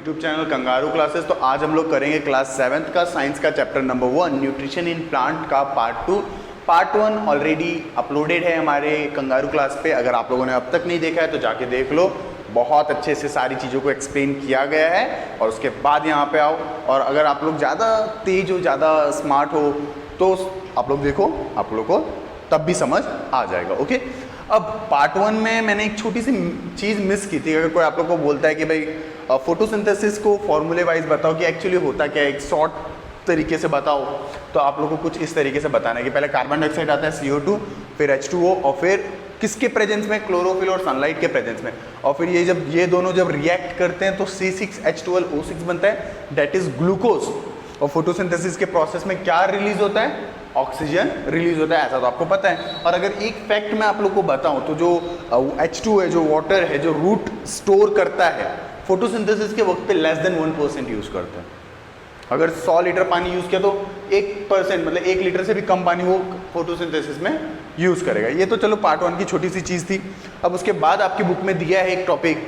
YouTube channel kangaroo classes. तो आज हम लोग करेंगे क्लास 7th का साइंस का chapter number 1 nutrition in plant का पार्ट 2। पार्ट 1 ऑलरेडी अपलोडेड है हमारे कंगारू क्लास पे। अगर आप लोगों ने अब तक नहीं देखा है तो जाके देख लो, बहुत अच्छे से सारी चीज़ों को एक्सप्लेन किया गया है। और उसके बाद यहाँ पे आओ, और अगर आप लोग ज़्यादा तेज हो, ज़्यादा स्मार्ट हो, तो आप लोग देखो, आप लोग को तब भी समझ आ जाएगा। ओके, अब पार्ट 1 में मैंने एक छोटी सी चीज़ मिस की थी। अगर कोई आप लोग को बोलता है कि भाई फोटोसिंथेसिस को फॉर्मूले वाइज बताओ कि एक्चुअली होता क्या है, एक शॉर्ट तरीके से बताओ, तो आप लोगों को कुछ इस तरीके से बताना है कि पहले कार्बन डाइऑक्साइड आता है CO2, फिर H2O, और फिर किसके प्रेजेंस में, क्लोरोफिल और सनलाइट के प्रेजेंस में, और फिर ये दोनों जब रिएक्ट करते हैं तो C6H12O6 बनता है, डेट इज ग्लूकोज। और फोटोसिंथेसिस के प्रोसेस में क्या रिलीज होता है, ऑक्सीजन रिलीज होता है, ऐसा तो आपको पता है। और अगर एक फैक्ट मैं आप लोग को बताऊं तो जो H2 है, जो वाटर है, जो रूट स्टोर करता है, फोटोसिंथेसिस के वक्त पे लेस देन 1% यूज करता है। अगर 100 लीटर पानी यूज किया तो 1%, मतलब 1 लीटर से भी कम पानी वो फोटोसिंथेसिस में यूज करेगा। ये तो चलो पार्ट 1 की छोटी सी चीज थी। अब उसके बाद आपकी बुक में दिया है एक topic,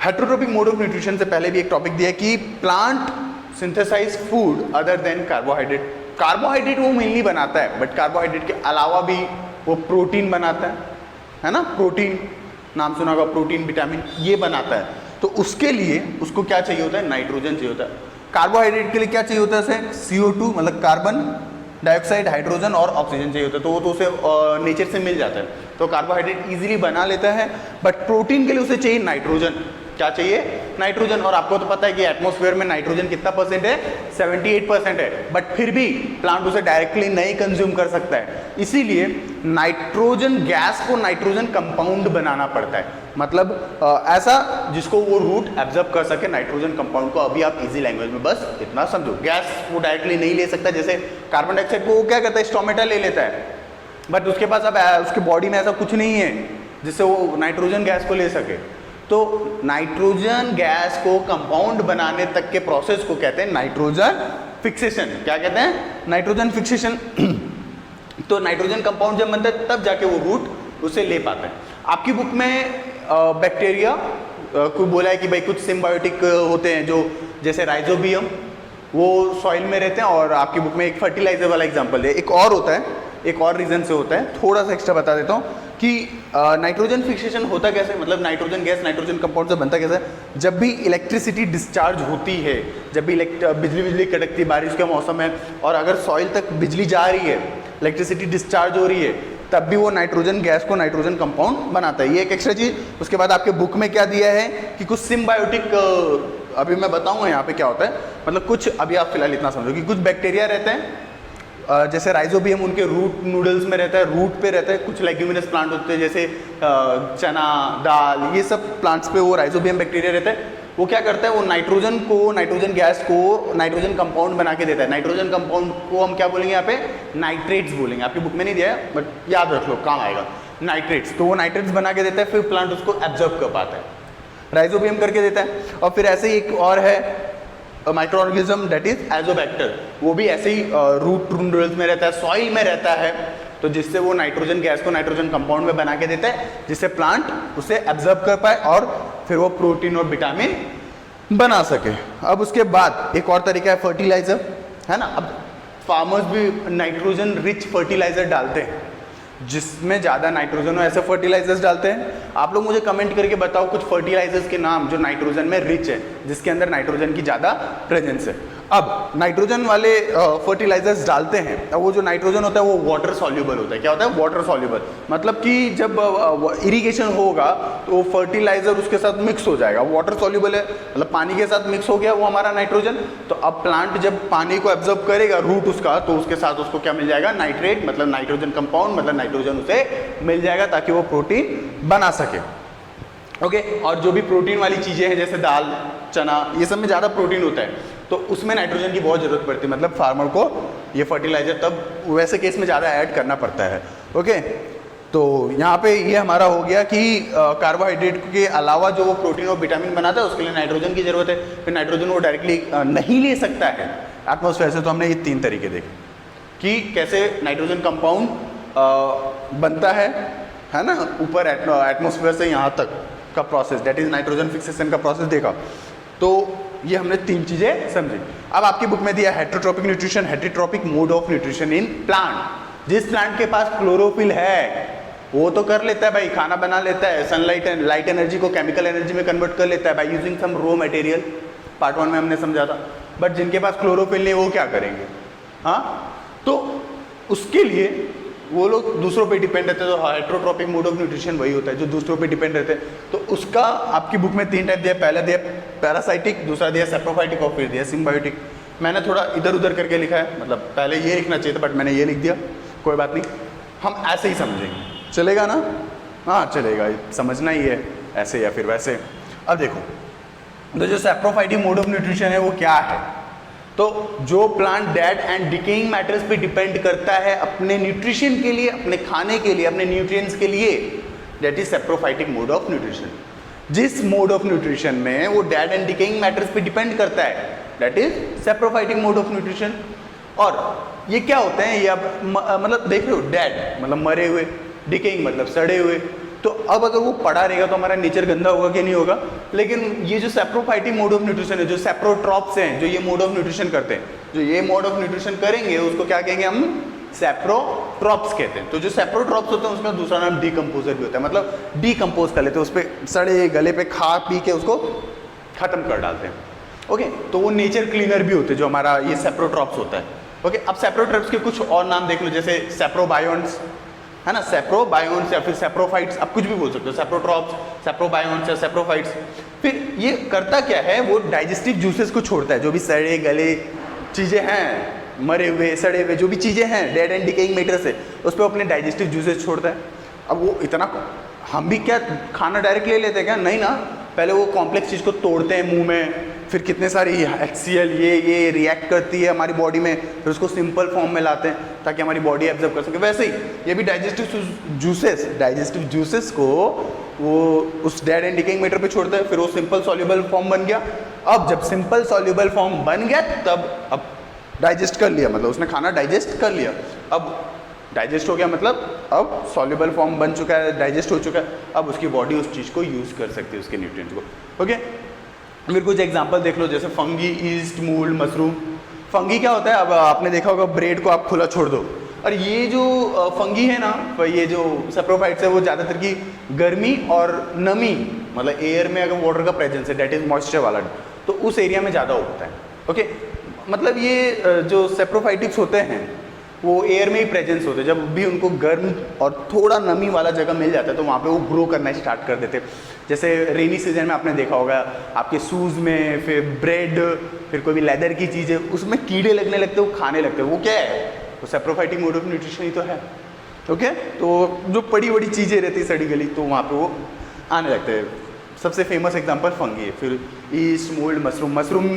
heterotrophic mode of nutrition से पहले भी एक टॉपिक दिया है कि plant synthesise food other than carbohydrate. Carbohydrate वो मेनली बनाता है, बट कार्बोहाइड्रेट के अलावा भी वो प्रोटीन बनाता है ना। प्रोटीन नाम सुना होगा, प्रोटीन, विटामिन, ये बनाता है। तो उसके लिए उसको क्या चाहिए होता है, नाइट्रोजन चाहिए होता है। कार्बोहाइड्रेट के लिए क्या चाहिए होता है, CO2 मतलब कार्बन डाइऑक्साइड, हाइड्रोजन और ऑक्सीजन चाहिए होता है। तो वो तो उसे नेचर से मिल जाता है, तो कार्बोहाइड्रेट इजीली बना लेता है। बट प्रोटीन के लिए उसे चाहिए नाइट्रोजन। क्या चाहिए, नाइट्रोजन। और आपको तो पता है कि एटमॉस्फेयर में नाइट्रोजन कितना परसेंट है, 78% है। बट फिर भी प्लांट उसे डायरेक्टली नहीं कंज्यूम कर सकता है, इसीलिए नाइट्रोजन गैस को नाइट्रोजन कंपाउंड बनाना पड़ता है। मतलब ऐसा जिसको वो रूट एब्जॉर्ब कर सके नाइट्रोजन कंपाउंड को। अभी आप इजी लैंग्वेज में बस इतना समझो, गैस वो डायरेक्टली नहीं ले सकता। जैसे कार्बन डाइऑक्साइड को वो क्या करता है, स्टोमेटा ले लेता है, बट उसके पास अब उसके बॉडी में ऐसा कुछ नहीं है जिससे वो नाइट्रोजन गैस को ले सके। तो नाइट्रोजन गैस को कंपाउंड बनाने तक के प्रोसेस को कहते हैं नाइट्रोजन फिक्सेशन। क्या कहते हैं, नाइट्रोजन फिक्सेशन। तो नाइट्रोजन कंपाउंड जब बनता है तब जाके वो रूट उसे ले पाता है। आपकी बुक में बैक्टीरिया को बोला है कि भाई कुछ सिम्बायोटिक होते हैं, जो जैसे राइजोबियम, वो सॉइल में रहते हैं। और आपकी बुक में एक फर्टिलाइजर वाला एग्जाम्पल है। एक और होता है, एक और रीजन से होता है, थोड़ा सा एक्स्ट्रा बता देता हूँ कि नाइट्रोजन फिक्सेशन होता कैसे, मतलब नाइट्रोजन गैस नाइट्रोजन कंपाउंड से बनता कैसे। जब भी इलेक्ट्रिसिटी डिस्चार्ज होती है, जब भी बिजली कड़कती है, बारिश का मौसम है, और अगर सॉइल तक बिजली जा रही है, इलेक्ट्रिसिटी डिस्चार्ज हो रही है, तब भी वो नाइट्रोजन गैस को नाइट्रोजन कंपाउंड बनाता है। ये एक एक्स्ट्रा चीज। उसके बाद आपके बुक में क्या दिया है कि कुछ सिम्बायोटिक, अभी मैं बताऊंगा यहाँ पे क्या होता है, मतलब कुछ, अभी आप फिलहाल इतना समझो कि कुछ बैक्टीरिया रहते हैं, जैसे राइजोबियम उनके रूट नूडल्स में रहता है, रूट पे रहता है। कुछ लेग्यूमिनस प्लांट होते हैं जैसे चना, दाल, ये सब प्लांट्स पे वो राइजोबियम बैक्टीरिया रहता है। वो क्या करता है, वो नाइट्रोजन को, नाइट्रोजन गैस को नाइट्रोजन कंपाउंड बना के देता है। नाइट्रोजन कंपाउंड को हम क्या बोलेंगे यहाँ पे, नाइट्रेट्स बोलेंगे। आपकी बुक में नहीं दिया है बट याद रख लो, काम आएगा, नाइट्रेट्स। तो वो नाइट्रेट्स बना के देता है, फिर प्लांट उसको एब्जॉर्ब कर पाता है, राइजोबियम करके देता है। और फिर ऐसे ही एक और है micro organism, that is azotobacter. वो भी ऐसे ही रूट नूडल्स में रहता है, सॉइल में रहता है, तो जिससे वो नाइट्रोजन गैस को नाइट्रोजन कंपाउंड में बना के देता है, जिससे प्लांट उसे एब्जॉर्ब कर पाए और फिर वो प्रोटीन और विटामिन बना सके। अब उसके बाद एक और तरीका है फर्टिलाइजर, है ना। अब फार्मर्स भी नाइट्रोजन रिच फर्टिलाइजर डालते हैं, जिसमें ज़्यादा नाइट्रोजन हो, ऐसे फर्टिलाइजर्स डालते हैं। आप लोग मुझे कमेंट करके बताओ कुछ फर्टिलाइजर्स के नाम जो नाइट्रोजन में रिच है, जिसके अंदर नाइट्रोजन की ज़्यादा प्रेजेंस है। अब नाइट्रोजन वाले फर्टिलाइजर्स डालते हैं, अब वो जो नाइट्रोजन होता है वो वाटर सॉल्युबल होता है। क्या होता है, वाटर सॉल्युबल। मतलब कि जब इरिगेशन होगा तो फर्टिलाइजर उसके साथ मिक्स हो जाएगा, वाटर सॉल्युबल है, मतलब पानी के साथ मिक्स हो गया वो हमारा नाइट्रोजन। तो अब प्लांट जब पानी को एब्जॉर्ब करेगा, रूट उसका, तो उसके साथ उसको क्या मिल जाएगा, नाइट्रेट, मतलब नाइट्रोजन कंपाउंड, मतलब नाइट्रोजन उसे मिल जाएगा ताकि वो प्रोटीन बना सके। ओके, और जो भी प्रोटीन वाली चीज़ें हैं जैसे दाल, चना, ये सब में ज़्यादा प्रोटीन होता है, तो उसमें नाइट्रोजन की बहुत ज़रूरत पड़ती है। मतलब फार्मर को ये फर्टिलाइजर तब वैसे केस में ज़्यादा ऐड करना पड़ता है। ओके, तो यहाँ पे ये हमारा हो गया कि कार्बोहाइड्रेट के अलावा जो वो प्रोटीन और विटामिन बनाता है उसके लिए नाइट्रोजन की ज़रूरत है। फिर नाइट्रोजन वो डायरेक्टली नहीं ले सकता है एटमॉस्फेयर से। तो हमने ये 3 तरीके देखे कि कैसे नाइट्रोजन कंपाउंड बनता है ना, ऊपर एटमॉस्फेयर से यहाँ तक का process, that is nitrogen fixation का प्रोसेस देखा। तो ये हमने 3 चीजें समझी। अब आपकी बुक में दिया heterotrophic nutrition, heterotrophic mode of nutrition in plant. जिस प्लांट के पास क्लोरोफिल है वो तो कर लेता है भाई, खाना बना लेता है, सनलाइट एंड लाइट एनर्जी को केमिकल एनर्जी में कन्वर्ट कर लेता है by using some raw material, part 1 में हमने समझा था। बट जिनके पास क्लोरोफिल नहीं वो क्या करेंगे? हाँ, तो उसके लिए वो लोग दूसरों पे डिपेंड रहते हैं। तो हेटेरोट्रॉपिक मोड ऑफ न्यूट्रिशन वही होता है जो दूसरों पे डिपेंड रहते हैं। तो उसका आपकी बुक में 3 टाइप दिया, पहला दिया पैरासाइटिक, दूसरा दिया सेप्रोफाइटिक और फिर दिया सिम्बायोटिक। मैंने थोड़ा इधर उधर करके लिखा है, मतलब पहले ये लिखना चाहिए था बट मैंने ये लिख दिया, कोई बात नहीं, हम ऐसे ही समझेंगे, चलेगा ना? हाँ चलेगा, समझना ही है ऐसे या फिर वैसे। अब देखो, तो जो सेप्रोफाइटिक मोड ऑफ न्यूट्रिशन है वो क्या है? तो जो plant dead and decaying matters पे डिपेंड करता है अपने न्यूट्रिशन के लिए, अपने खाने के लिए, अपने न्यूट्रिएंट्स के लिए, that is saprophytic mode of nutrition. जिस मोड ऑफ न्यूट्रिशन में वो डेड एंड डिकेइंग मैटर्स पे डिपेंड करता है, that is saprophytic mode of nutrition. और ये क्या होते हैं? ये अब मतलब देख रहे हो, डेड मतलब मरे हुए, डिकेइंग मतलब सड़े हुए। तो अब अगर वो पड़ा रहेगा तो हमारा नेचर गंदा होगा कि नहीं होगा? लेकिन ये जो सेप्रोफाइटिक मोड ऑफ न्यूट्रिशन है, जो सेप्रोट्रॉप्स हैं जो ये मोड ऑफ न्यूट्रिशन करते हैं, जो ये मोड ऑफ न्यूट्रिशन करेंगे उसको क्या कहेंगे हम? सेप्रोट्रॉप्स कहते हैं। तो जो सेप्रोट्रॉप्स होते हैं उसका दूसरा नाम डीकम्पोजर भी होता है, मतलब डीकम्पोज कर लेते हैं, उस पर सड़े गले पे खा पी के उसको खत्म कर डालते हैं। ओके, तो वो नेचर क्लीनर भी होते हैं जो हमारा ये सेप्रोट्रॉप्स होता है। ओके, अब सेप्रोट्रॉप्स के कुछ और नाम देख लो, जैसे सेप्रोबायोन्स है ना, सेप्रोबायोन्स या फिर सेप्रोफाइट्स, आप कुछ भी बोल सकते हो, सेप्रोट्रॉप्स, सेप्रोबायोन्स या सेप्रोफाइट्स। फिर ये करता क्या है? वो डाइजेस्टिव जूसेस को छोड़ता है, जो भी सड़े गले चीज़ें हैं, मरे हुए सड़े हुए जो भी चीज़ें हैं, डेड एंड डिकेइंग मैटर से, उस पर अपने डाइजेस्टिव जूसेस छोड़ता है। अब वो इतना, हम भी क्या खाना डायरेक्ट ले लेते हैं क्या? नहीं ना, पहले वो कॉम्प्लेक्स चीज़ को तोड़ते हैं मुंह में, फिर कितने सारी HCl ये रिएक्ट करती है हमारी बॉडी में, फिर उसको सिंपल फॉर्म में लाते हैं ताकि हमारी बॉडी एब्जॉर्ब कर सके। वैसे ही ये भी डाइजेस्टिव जूसेस को वो उस डेड एंड डिकेइंग मैटर पे छोड़ता है, फिर वो सिंपल सॉल्युबल फॉर्म बन गया। अब जब सिंपल सॉल्युबल फॉर्म बन गया तब अब डाइजेस्ट कर लिया, मतलब उसने खाना डाइजेस्ट कर लिया। अब डाइजेस्ट हो गया मतलब अब सॉल्युबल फॉर्म बन चुका है, डाइजेस्ट हो चुका है, अब उसकी बॉडी उस चीज़ को यूज़ कर सकती है, उसके न्यूट्रिएंट्स को। ओके, फिर कुछ एग्जांपल देख लो, जैसे फंगी, ईस्ट, मूल्ड, मशरूम। फंगी क्या होता है? अब आपने देखा होगा ब्रेड को आप खुला छोड़ दो, और ये जो फंगी है ना, ये जो सेप्रोफाइट्स है वो ज़्यादातर की गर्मी और नमी, मतलब एयर में अगर वाटर का प्रेजेंस है, डेट इज मॉइस्चर वाला, तो उस एरिया में ज़्यादा होता है। ओके, मतलब ये जो सेप्रोफाइटिक्स होते हैं वो एयर में ही प्रेजेंस होते हैं। जब भी उनको गर्म और थोड़ा नमी वाला जगह मिल जाता है तो वहाँ पे वो ग्रो करना स्टार्ट कर देते हैं। जैसे रेनी सीजन में आपने देखा होगा आपके शूज़ में, फिर ब्रेड, फिर कोई भी लेदर की चीज़ है उसमें कीड़े लगने लगते हैं, वो खाने लगते हैं। वो क्या है? वो सेप्रोफाइटिक मोड ऑफ न्यूट्रिशन ही तो है। ओके, तो जो बड़ी बड़ी चीज़ें रहती है सड़ी गली, तो वहाँ पर वो आने लगते हैं। सबसे फेमस एग्जाम्पल फंगी है। फिर ईस्ट, मोल्ड, मशरूम। मशरूम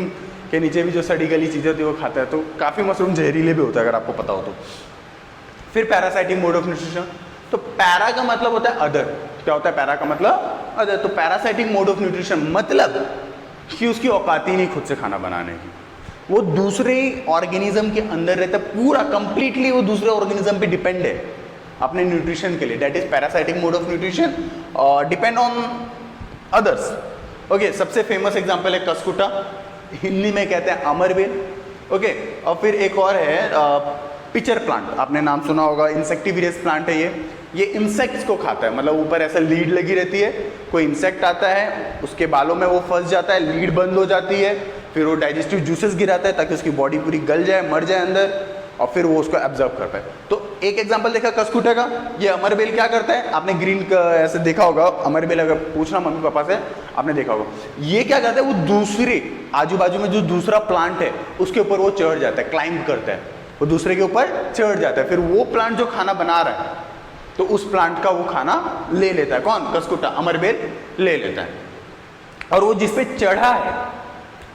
के नीचे भी जो सड़ी गली चीज़ें होती है वो खाता है, तो काफ़ी मशरूम जहरीले भी होता है अगर आपको पता हो तो। फिर पैरासाइटिक मोड ऑफ न्यूट्रिशन। तो पैरा का मतलब होता है अदर। क्या होता है पैरा का मतलब? अदर। तो पैरासाइटिक मोड ऑफ न्यूट्रिशन मतलब कि उसकी औकात ही नहीं खुद से खाना बनाने की, वो दूसरे ऑर्गेनिज्म के अंदर रहता है, पूरा कंप्लीटली वो दूसरे ऑर्गेनिज्म पे डिपेंड है अपने न्यूट्रिशन के लिए। That is parasitic mode of nutrition, depend on others. Okay, सबसे फेमस एग्जांपल है कसकुटा, हिंदी में कहते हैं अमरबेल। ओके, और फिर एक और है पिचर प्लांट, आपने नाम सुना होगा, इंसेक्टिविरियस प्लांट है ये इंसेक्ट्स को खाता है। मतलब ऊपर ऐसा लीड लगी रहती है, कोई इंसेक्ट आता है उसके बालों में वो फंस जाता है, लीड बंद हो जाती है, फिर वो डाइजेस्टिव जूसेस गिराता है ताकि उसकी बॉडी पूरी गल जाए, मर जाए अंदर, और फिर वो उसको एब्जॉर्ब कर पाए। तो एक एग्जांपल देखा कसकुटा का। ये अमरबेल क्या करता है? आपने ग्रीन का ऐसे देखा होगा, अमरबेल अगर पूछना मम्मी पापा से आपने देखा होगा, ये क्या करता है? वो दूसरे आजू बाजू में जो दूसरा प्लांट है उसके ऊपर वो चढ़ जाता है, क्लाइंब करता है, वो दूसरे के ऊपर चढ़ जाता है। फिर वो प्लांट जो खाना बना रहा है तो उस प्लांट का वो खाना ले लेता है। कौन? कसकुटा, अमरबेल ले लेता है। और वो जिस पे चढ़ा है,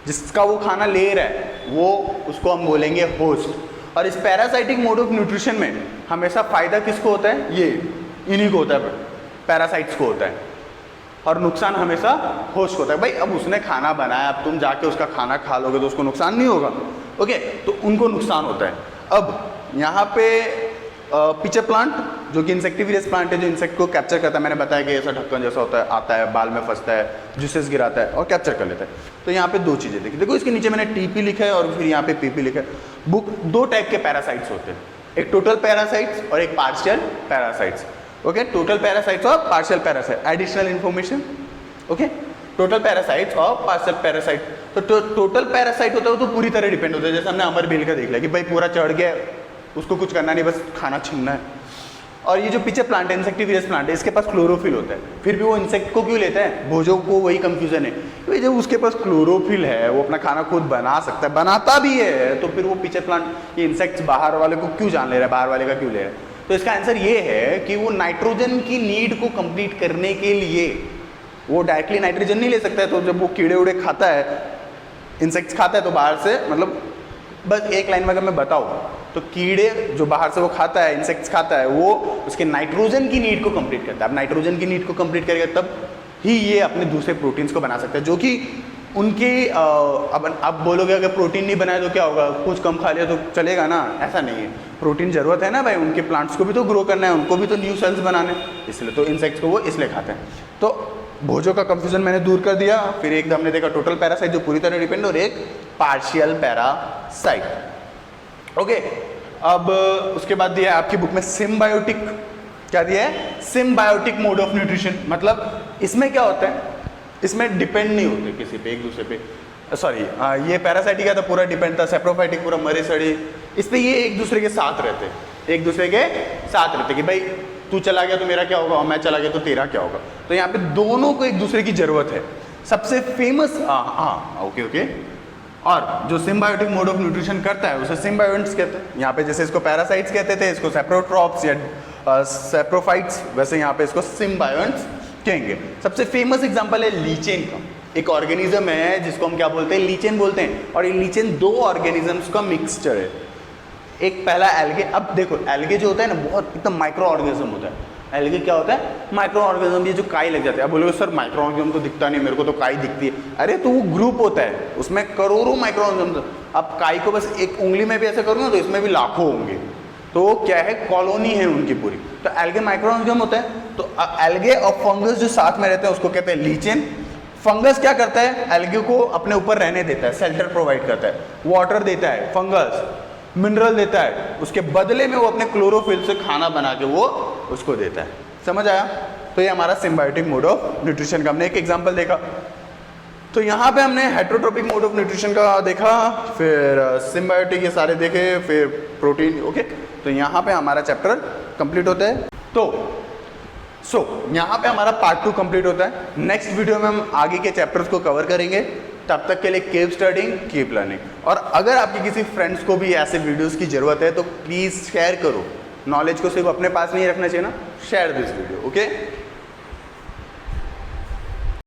जिसका वो खाना ले रहा है, वो उसको हम बोलेंगे होस्ट। और इस पैरासाइटिक मोड ऑफ न्यूट्रिशन में हमेशा फायदा किसको होता है? ये इन्हीं को होता है, पैरासाइट्स को होता है, और नुकसान हमेशा होस्ट को होता है। भाई अब उसने खाना बनाया, अब तुम जाके उसका खाना खा लोगे तो उसको नुकसान नहीं होगा। ओके, तो उनको नुकसान होता है। अब यहाँ पे पिचर प्लांट जो कि इंसेक्टिवियस प्लांट है, जो इंसेक्ट को कैप्चर करता है। मैंने बताया कि ऐसा ढक्कन जैसा होता है, आता है, बाल में फंसता है, जूसेस गिराता है और कैप्चर कर लेता है। तो यहाँ पे दो चीज़ें देखी, देखो इसके नीचे मैंने टीपी लिखा है और फिर यहाँ पे पीपी लिखा है। बुक दो टाइप के पैरासाइट्स होते हैं, एक टोटल पैरासाइट्स और एक partial parasites. Okay, total parasites और partial parasite, additional information. Okay, total parasites और पार्शियल पैरासाइट। तो टोटल पैरासाइट होता है वो तो पूरी तरह डिपेंड होता है, जैसे हमने अमर बेल का देख लिया कि भाई पूरा चढ़ गया, उसको कुछ करना नहीं, बस खाना छीनना है। और ये जो पीछे प्लांट है, इंसेक्टिवियस प्लांट है, इसके पास क्लोरोफिल होता है, फिर भी वो इंसेक्ट को क्यों लेता है? भोजों को वही कंफ्यूजन है कि जब उसके पास क्लोरोफिल है, वो अपना खाना खुद बना सकता है, बनाता भी है, तो फिर वो पीछे प्लांट ये इंसेक्ट्स बाहर वाले को क्यों जान ले रहा है, बाहर वाले का क्यों ले रहा है? तो इसका आंसर ये है कि वो नाइट्रोजन की नीड को कंप्लीट करने के लिए वो डायरेक्टली नाइट्रोजन नहीं ले सकता है। तो जब वो कीड़े उड़े खाता है, इंसेक्ट्स खाता है, तो बाहर से, मतलब बस एक लाइन में अगर मैं बताऊँ तो कीड़े जो बाहर से वो खाता है, इंसेक्ट्स खाता है, वो उसके नाइट्रोजन की नीड को कंप्लीट करता है। अब नाइट्रोजन की नीड को कंप्लीट करेगा तब ही ये अपने दूसरे प्रोटीन्स को बना सकता है, जो कि उनके अब बोलोगे अगर प्रोटीन नहीं बनाया तो क्या होगा, कुछ कम खा लिया तो चलेगा ना? ऐसा नहीं है, प्रोटीन जरूरत है ना भाई, उनके प्लांट्स को भी तो ग्रो करना है, उनको भी तो न्यू सेल्स बनाने, इसलिए तो इंसेक्ट्स को वो इसलिए खाते हैं। तो भोजों का कंफ्यूजन मैंने दूर कर दिया। फिर एक हमने देखा टोटल पैरासाइट जो पूरी तरह डिपेंड, और एक पार्शियल पैरासाइट। ओके, अब उसके बाद दिया है आपकी बुक में सिम्बायोटिक। क्या दिया है? Symbiotic mode of nutrition. मतलब इसमें क्या होता है, इसमें डिपेंड नहीं होते किसी पे, एक दूसरे पे। सॉरी, ये पैरासाइटिक का तो पूरा डिपेंड था, सेप्रोफाइटिक पूरा मरे सड़े। इस पे ये एक दूसरे के साथ रहते हैं, एक दूसरे के साथ रहते कि भाई तू चला गया तो मेरा क्या होगा, और मैं चला गया तो तेरा क्या होगा। तो यहाँ पे दोनों को एक दूसरे की जरूरत है। सबसे फेमस ओके और जो सिम्बायोटिक मोड ऑफ न्यूट्रिशन करता है उसे सिम्बायोट्स कहते हैं। यहाँ पे जैसे इसको पैरासाइट्स कहते थे, इसको सेप्रोट्रॉप्स या सेप्रोफाइट्स, वैसे यहाँ पे इसको सिम्बायोट्स कहेंगे। सबसे फेमस एग्जांपल है लीचेन का। एक ऑर्गेनिज्म है जिसको हम क्या बोलते हैं, लीचेन बोलते हैं। और ये लीचेन दो ऑर्गेनिजम्स का मिक्सचर है। एक पहला एल्गे। अब देखो एल्गे जो होता है ना, बहुत एकदम माइक्रो ऑर्गेनिज्म होता है। एल्गे क्या होता है? Micro organism. ये जो काई लग जाते हैं, अब बोलोगे सर माइक्रो ऑर्गेनिज्म तो दिखता नहीं, मेरे को तो काई दिखती है। अरे तो वो ग्रुप होता है, उसमें करोड़ों माइक्रो ऑर्गेनिज्म। अब काई को बस एक उंगली में भी ऐसे करूँगा तो इसमें भी लाखों होंगे। तो क्या है, कॉलोनी है उनकी पूरी। तो एल्गे माइक्रो ऑर्गेनिज्म होता है। तो एल्गे और फंगस जो साथ में रहते हैं उसको कहते हैं लीचेन। फंगस क्या करता है, एल्गे को अपने ऊपर रहने देता है, शेल्टर प्रोवाइड करता है, वाटर देता है, फंगस मिनरल देता है, उसके बदले में वो अपने क्लोरोफिल से खाना बना के वो उसको देता है। समझ आया? तो ये हमारा सिम्बायोटिक मोड ऑफ न्यूट्रिशन का हमने एक एग्जांपल देखा। तो यहाँ पे हमने हेटेरोट्रोपिक मोड ऑफ न्यूट्रिशन का देखा, फिर सिम्बायोटिक ये सारे देखे, फिर प्रोटीन। ओके, तो यहाँ पे हमारा चैप्टर कंप्लीट होता है। तो यहाँ पे हमारा पार्ट 2 कंप्लीट होता है। नेक्स्ट वीडियो में हम आगे के चैप्टर्स को कवर करेंगे। तब तक के लिए कीप स्टडिंग, कीप लर्निंग। और अगर आपके किसी फ्रेंड्स को भी ऐसे वीडियोस की ज़रूरत है तो प्लीज़ शेयर करो। नॉलेज को सिर्फ अपने पास नहीं रखना चाहिए ना, शेयर दिस वीडियो। ओके।